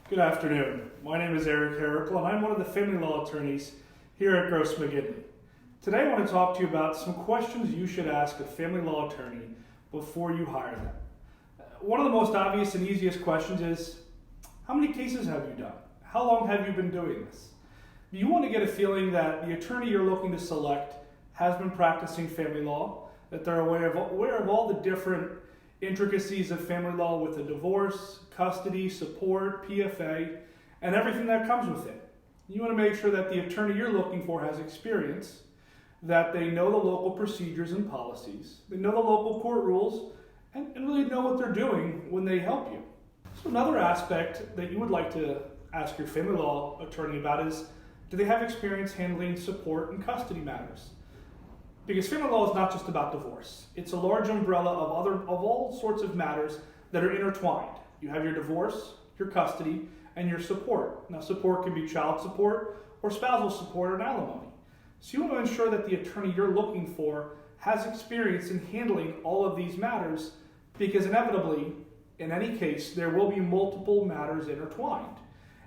Good afternoon. My name is Harakal, and I'm one of the family law attorneys here at Gross McGinley. Today I want to talk to you about some questions you should ask a family law attorney before you hire them. One of the most obvious and easiest questions is, how many cases have you done? How long have you been doing this? You want to get a feeling that the attorney you're looking to select has been practicing family law, that they're aware of all the different intricacies of family law with a divorce, custody, support, PFA, and everything that comes with it. You want to make sure that the attorney you're looking for has experience, that they know the local procedures and policies, they know the local court rules, and really know what they're doing when they help you. So another aspect that you would like to ask your family law attorney about is, do they have experience handling support and custody matters? Because family law is not just about divorce. It's a large umbrella of all sorts of matters that are intertwined. You have your divorce, your custody, and your support. Now, support can be child support or spousal support or alimony. So you want to ensure that the attorney you're looking for has experience in handling all of these matters, because inevitably, in any case, there will be multiple matters intertwined.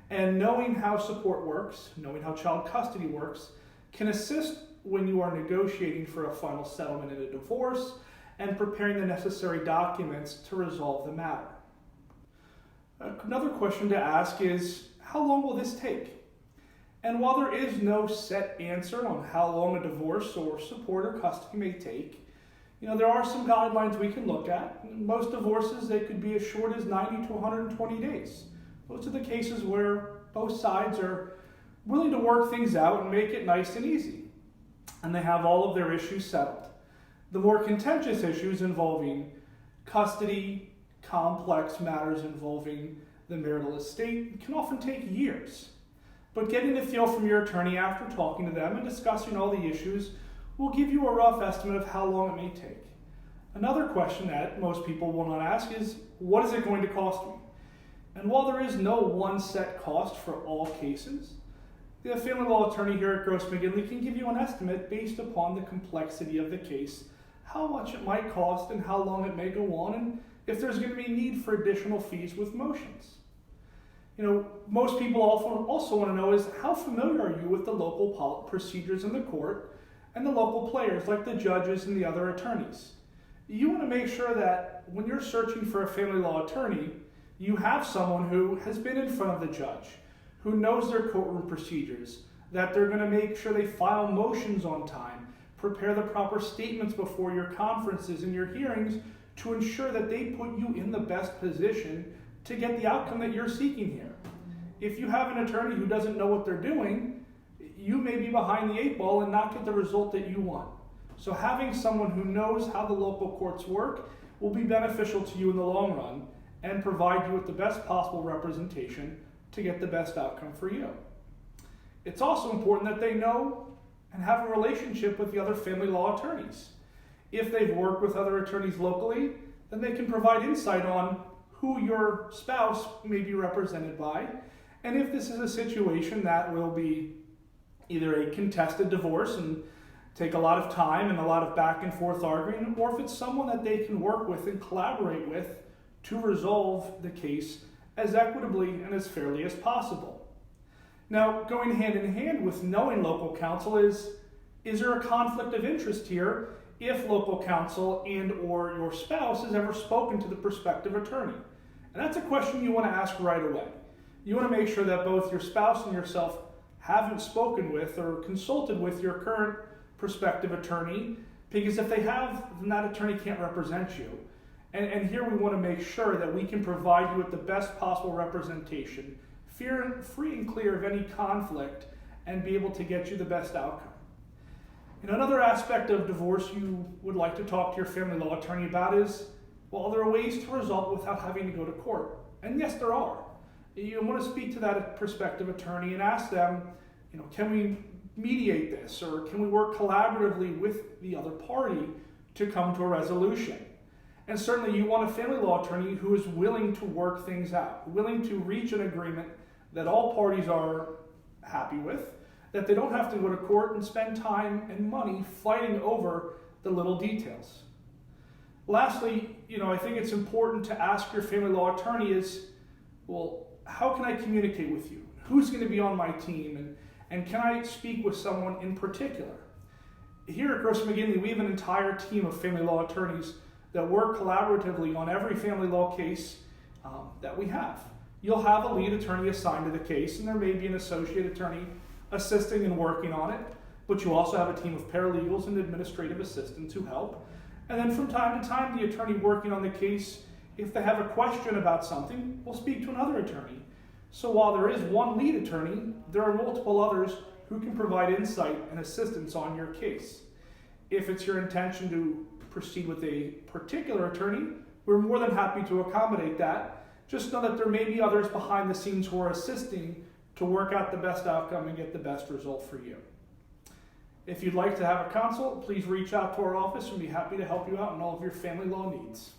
And knowing how support works, knowing how child custody works, can assist when you are negotiating for a final settlement in a divorce and preparing the necessary documents to resolve the matter. Another question to ask is, how long will this take? And while there is no set answer on how long a divorce or support or custody may take, there are some guidelines we can look at. In most divorces, they could be as short as 90 to 120 days. Those are the cases where both sides are willing to work things out and make it nice and easy, and they have all of their issues settled. The more contentious issues involving custody, complex matters involving the marital estate can often take years. But getting a feel from your attorney after talking to them and discussing all the issues will give you a rough estimate of how long it may take. Another question that most people will not ask is, what is it going to cost me? And while there is no one set cost for all cases, the family law attorney here at Gross McGinley can give you an estimate based upon the complexity of the case, how much it might cost and how long it may go on, and if there's going to be need for additional fees with motions. Most people also want to know is, how familiar are you with the local procedures in the court and the local players like the judges and the other attorneys? You want to make sure that when you're searching for a family law attorney, you have someone who has been in front of the judge, who knows their courtroom procedures, that they're going to make sure they file motions on time, prepare the proper statements before your conferences and your hearings to ensure that they put you in the best position to get the outcome that you're seeking here. If you have an attorney who doesn't know what they're doing, you may be behind the eight ball and not get the result that you want. So having someone who knows how the local courts work will be beneficial to you in the long run and provide you with the best possible representation to get the best outcome for you. It's also important that they know and have a relationship with the other family law attorneys. If they've worked with other attorneys locally, then they can provide insight on who your spouse may be represented by, and if this is a situation that will be either a contested divorce and take a lot of time and a lot of back and forth arguing, or if it's someone that they can work with and collaborate with to resolve the case as equitably and as fairly as possible. Now, going hand in hand with knowing local counsel is there a conflict of interest here if local counsel and or your spouse has ever spoken to the prospective attorney? And that's a question you want to ask right away. You want to make sure that both your spouse and yourself haven't spoken with or consulted with your current prospective attorney, because if they have, then that attorney can't represent you. And here we want to make sure that we can provide you with the best possible representation, free and clear of any conflict, and be able to get you the best outcome. Another aspect of divorce you would like to talk to your family law attorney about is, well, there are ways to resolve without having to go to court. And yes, there are. You want to speak to that prospective attorney and ask them, can we mediate this, or can we work collaboratively with the other party to come to a resolution? And certainly you want a family law attorney who is willing to work things out, willing to reach an agreement that all parties are happy with, that they don't have to go to court and spend time and money fighting over the little details. Lastly, I think it's important to ask your family law attorney is, well, how can I communicate with you? Who's going to be on my team? And can I speak with someone in particular? Here at Gross McGinley, we have an entire team of family law attorneys that work collaboratively on every family law case that we have. You'll have a lead attorney assigned to the case, and there may be an associate attorney assisting and working on it, but you also have a team of paralegals and administrative assistants who help. And then from time to time, the attorney working on the case, if they have a question about something, will speak to another attorney. So while there is one lead attorney, there are multiple others who can provide insight and assistance on your case. If it's your intention to proceed with a particular attorney, we're more than happy to accommodate that. Just know that there may be others behind the scenes who are assisting to work out the best outcome and get the best result for you. If you'd like to have a consult, please reach out to our office and we'll be happy to help you out in all of your family law needs.